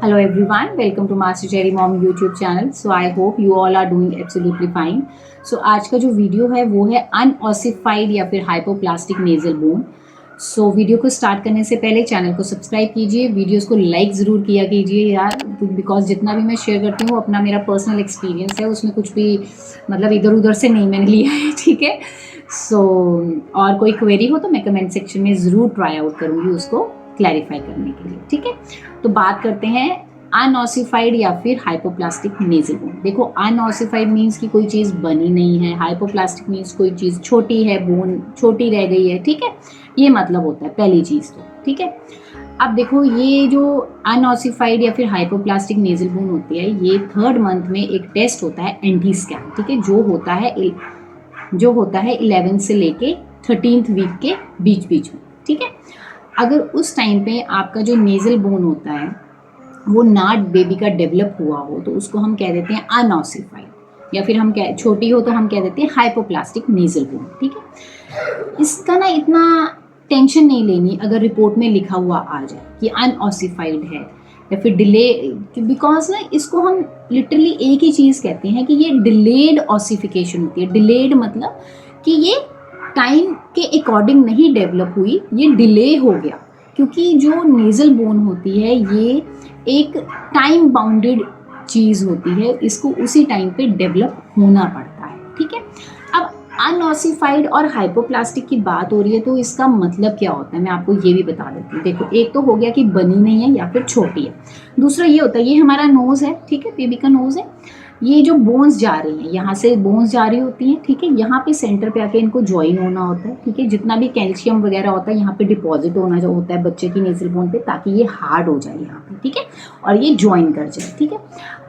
Hello everyone, welcome to Master Cherry Mom YouTube channel. So I hope you all are doing absolutely fine. So आज का जो video है वो है unossified या फिर hypoplastic nasal bone. So video को स्टार्ट करने से पहले चैनल को सब्सक्राइब कीजिए, वीडियोस को लाइक ज़रूर किया कीजिए यार, बिकॉज जितना भी मैं शेयर करती हूँ अपना मेरा पर्सनल एक्सपीरियंस है, उसमें कुछ भी मतलब इधर उधर से नहीं मैंने लिया है. ठीक है. सो और कोई क्वेरी हो तो मैं कमेंट सेक्शन में ज़रूर ट्राई आउट करूँगी उसको क्लैरिफाई करने के लिए. ठीक है. तो बात करते हैं अनऑसिफाइड या फिर हाइपोप्लास्टिक नेजल बोन. देखो, अनऑसिफाइड मीन्स कि कोई चीज़ बनी नहीं है, हाइपोप्लास्टिक मीन्स कोई चीज़ छोटी है, बोन छोटी रह गई है. ठीक है. ये मतलब होता है पहली चीज़ तो. ठीक है. अब देखो, ये जो अनऑसिफाइड या फिर हाइपोप्लास्टिक नेजल बोन होती है, ये 3rd मंथ में एक टेस्ट होता है एंटी स्कैन. ठीक है. जो होता है 11 से लेके 13th वीक के बीच बीच में. ठीक है. अगर उस टाइम पे आपका जो नेजल बोन होता है वो नाट बेबी का डेवलप हुआ हो तो उसको हम कह देते हैं अनऑसिफाइड, या फिर हम छोटी हो तो हम कह देते हैं हाइपोप्लास्टिक नेजल बोन. ठीक है. इसका ना इतना टेंशन नहीं लेनी अगर रिपोर्ट में लिखा हुआ आ जाए कि अनऑसिफाइड है या फिर डिले, बिकॉज ना इसको हम लिटरली एक ही चीज़ कहते हैं कि ये डिलेड ऑसिफिकेशन होती है. डिलेड मतलब कि ये टाइम के अकॉर्डिंग नहीं डेवलप हुई, ये डिले हो गया, क्योंकि जो नेजल बोन होती है ये एक टाइम बाउंडेड चीज़ होती है, इसको उसी टाइम पे डेवलप होना पड़ता है. ठीक है. अब अनऑसिफाइड और हाइपोप्लास्टिक की बात हो रही है तो इसका मतलब क्या होता है मैं आपको ये भी बता देती हूँ. देखो, एक तो हो गया कि बनी नहीं है या फिर छोटी है. दूसरा ये होता है, ये हमारा नोज़ है. ठीक है. बेबी का नोज़ है. ये जो बोन्स जा रही हैं, यहाँ से बोन्स जा रही होती हैं. ठीक है. यहाँ पे सेंटर पे आके इनको ज्वाइन होना होता है. ठीक है. जितना भी कैल्शियम वगैरह होता है यहाँ पे डिपॉजिट होना जो होता है बच्चे की नेजल बोन पे, ताकि ये हार्ड हो जाए यहाँ पे. ठीक है. और ये ज्वाइन कर जाए. ठीक है.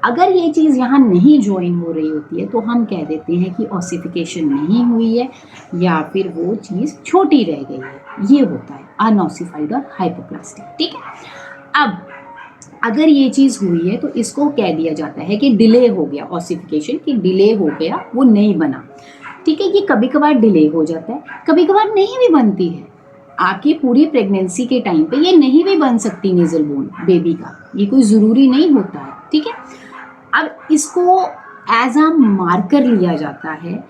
अगर ये चीज़ यहाँ नहीं ज्वाइन हो रही होती है तो हम कह देते हैं कि ऑसिफिकेशन नहीं हुई है या फिर वो चीज़ छोटी रह गई है. ये होता है अनऑसिफाइड और हाइपोप्लास्टिक. ठीक है. अब अगर ये चीज़ हुई है तो इसको कह दिया जाता है कि डिले हो गया ऑसिफिकेशन, कि डिले हो गया, वो नहीं बना. ठीक है. ये कभी कभार डिले हो जाता है, कभी कभार नहीं भी बनती है. आपकी पूरी प्रेगनेंसी के टाइम पे ये नहीं भी बन सकती नेजल बोन बेबी का, ये कोई ज़रूरी नहीं होता है. ठीक है. अब इसको एज अ मार्कर लिया जाता है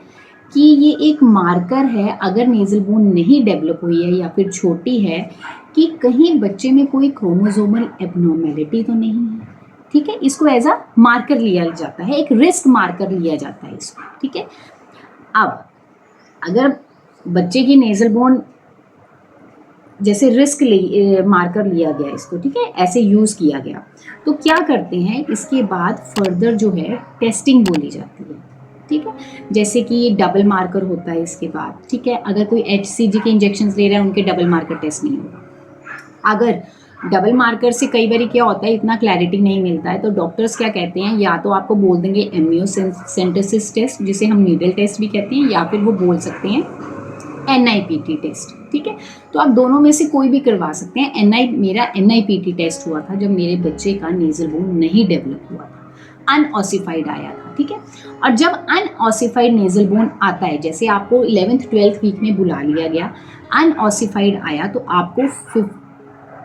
कि ये एक मार्कर है अगर नेजल बोन नहीं डेवलप हुई है या फिर छोटी है, कि कहीं बच्चे में कोई क्रोमोसोमल एबनॉर्मेलिटी तो नहीं है. ठीक है. इसको एज अ मार्कर लिया जाता है, एक रिस्क मार्कर लिया जाता है इसको. ठीक है. अब अगर बच्चे की नेजल बोन जैसे रिस्क मार्कर लिया गया इसको, ठीक है, ऐसे यूज़ किया गया, तो क्या करते हैं इसके बाद फर्दर जो है टेस्टिंग बोली जाती है. ठीक है. जैसे कि ये डबल मार्कर होता है इसके बाद. ठीक है. अगर कोई HCG के इंजेक्शन ले रहा है उनके डबल मार्कर टेस्ट नहीं होगा. अगर डबल मार्कर से कई बार क्या होता है इतना क्लैरिटी नहीं मिलता है तो डॉक्टर्स क्या कहते हैं, या तो आपको बोल देंगे एम्नियोसेंटेसिस टेस्ट जिसे हम नीडल टेस्ट भी कहते हैं, या फिर वो बोल सकते हैं NIPT टेस्ट. ठीक है. तो आप दोनों में से कोई भी करवा सकते हैं. मेरा NIPT टेस्ट हुआ था जब मेरे बच्चे का नेजल बोन नहीं डेवलप हुआ था, अनऑसिफाइड आया था. ठीक है. और जब अनऑसिफाइड नेजल बोन आता है, जैसे आपको 11th 12th वीक में बुला लिया गया, अनऑसिफाइड आया तो आपको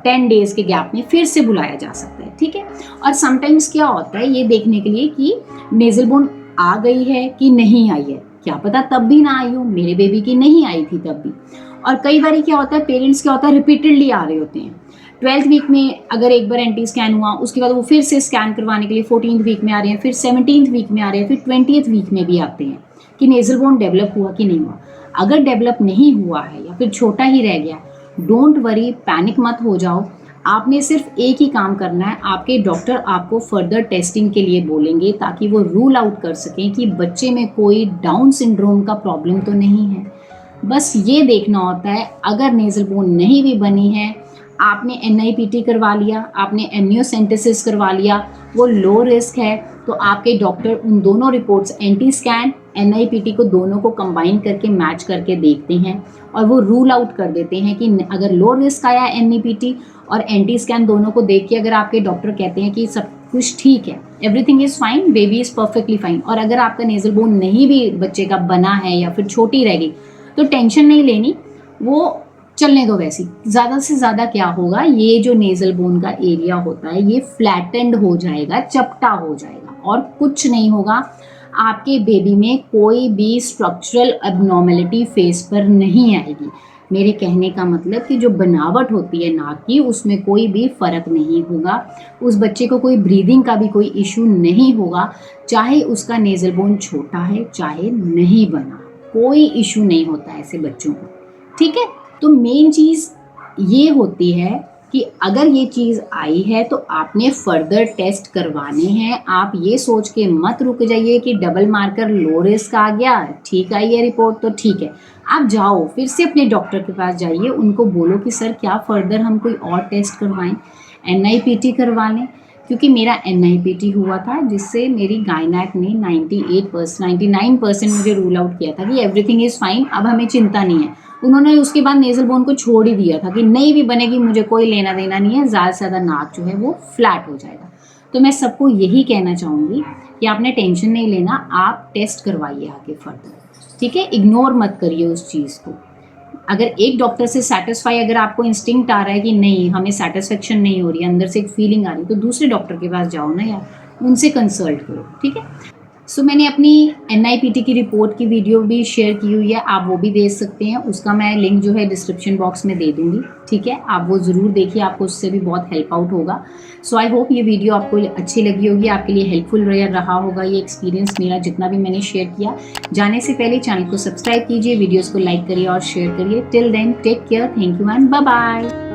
10 डेज़ के गैप में फिर से बुलाया जा सकता है. ठीक है. और समटाइम्स क्या होता है ये देखने के लिए कि नेजल बोन आ गई है कि नहीं आई है, क्या पता तब भी ना आई हो, मेरे बेबी की नहीं आई थी तब भी. और कई बार क्या होता है, पेरेंट्स क्या होता है रिपीटेडली आ रहे होते हैं. 12th वीक में अगर एक बार एंटी स्कैन हुआ, उसके बाद वो फिर से स्कैन करवाने के लिए 14th वीक में आ रहे हैं, फिर 17th वीक में आ रहे हैं, फिर 20th वीक में भी आते हैं कि नेजल बोन डेवलप हुआ कि नहीं हुआ. अगर डेवलप नहीं हुआ है या फिर छोटा ही रह गया, डोंट वरी, पैनिक मत हो जाओ. आपने सिर्फ एक ही काम करना है, आपके डॉक्टर आपको फर्दर टेस्टिंग के लिए बोलेंगे ताकि वो रूल आउट कर सकें कि बच्चे में कोई डाउन सिंड्रोम का प्रॉब्लम तो नहीं है. बस ये देखना होता है. अगर नेजल बोन नहीं भी बनी है, आपने NIPT करवा लिया, आपने एम्नियोसेंटेसिस करवा लिया, वो लो रिस्क है, तो आपके डॉक्टर उन दोनों रिपोर्ट्स एंटी स्कैन NIPT को दोनों को कंबाइन करके मैच करके देखते हैं और वो रूल आउट कर देते हैं कि अगर लो रिस्क आया NIPT और एंटी स्कैन दोनों को देख के अगर आपके डॉक्टर कहते हैं कि सब कुछ ठीक है, everything is fine, baby is perfectly fine, और अगर आपका नेजल बोन नहीं भी बच्चे का बना है या फिर छोटी रह गई तो टेंशन नहीं लेनी, वो चलने दो वैसी। ज़्यादा से ज़्यादा क्या होगा, ये जो नेज़ल बोन का एरिया होता है ये फ्लैटेंड हो जाएगा, चपटा हो जाएगा और कुछ नहीं होगा। आपके बेबी में कोई भी स्ट्रक्चरल एबनॉर्मेलिटी फेस पर नहीं आएगी। मेरे कहने का मतलब कि जो बनावट होती है नाक की उसमें कोई भी फ़र्क नहीं होगा। उस बच्चे को कोई ब्रीदिंग का भी कोई इशू नहीं होगा, चाहे उसका नेज़ल बोन छोटा है चाहे नहीं बना, कोई इशू नहीं होता ऐसे बच्चों को। ठीक है, तो मेन चीज़ ये होती है कि अगर ये चीज़ आई है तो आपने फर्दर टेस्ट करवाने हैं। आप ये सोच के मत रुक जाइए कि डबल मार्कर लो रिस्क आ गया, ठीक आई है रिपोर्ट तो ठीक है। आप जाओ फिर से अपने डॉक्टर के पास जाइए, उनको बोलो कि सर क्या फर्दर हम कोई और टेस्ट करवाएं, NIPT करवा लें, क्योंकि मेरा NIPT हुआ था जिससे मेरी गायनेक ने 99% मुझे रूल आउट किया था कि एवरीथिंग इज़ फाइन, अब हमें चिंता नहीं है। उन्होंने उसके बाद नेज़ल बोन को छोड़ ही दिया था कि नहीं भी बनेगी मुझे कोई लेना देना नहीं है, ज़्यादा से ज़्यादा नाक जो है वो फ्लैट हो जाएगा। तो मैं सबको यही कहना चाहूँगी कि आपने टेंशन नहीं लेना, आप टेस्ट करवाइए आगे फर्दर, ठीक है। इग्नोर मत करिए उस चीज़ को। अगर एक डॉक्टर से सेटिस्फाई, अगर आपको इंस्टिंक्ट आ रहा है कि नहीं हमें सेटिस्फेक्शन नहीं हो रही है, अंदर से एक फीलिंग आ रही है, तो दूसरे डॉक्टर के पास जाओ ना यार, उनसे कंसल्ट करो, ठीक है। सो मैंने अपनी NIPT की रिपोर्ट की वीडियो भी शेयर की हुई है, आप वो भी देख सकते हैं, उसका मैं लिंक जो है डिस्क्रिप्शन बॉक्स में दे दूँगी, ठीक है। आप वो ज़रूर देखिए, आपको उससे भी बहुत हेल्प आउट होगा। सो आई होप ये वीडियो आपको अच्छी लगी होगी, आपके लिए हेल्पफुल रहा होगा ये एक्सपीरियंस मेरा जितना भी मैंने शेयर किया। जाने से पहले चैनल को सब्सक्राइब कीजिए, वीडियोज़ को लाइक करिए और शेयर करिए। Till then take care, thank you and bye bye.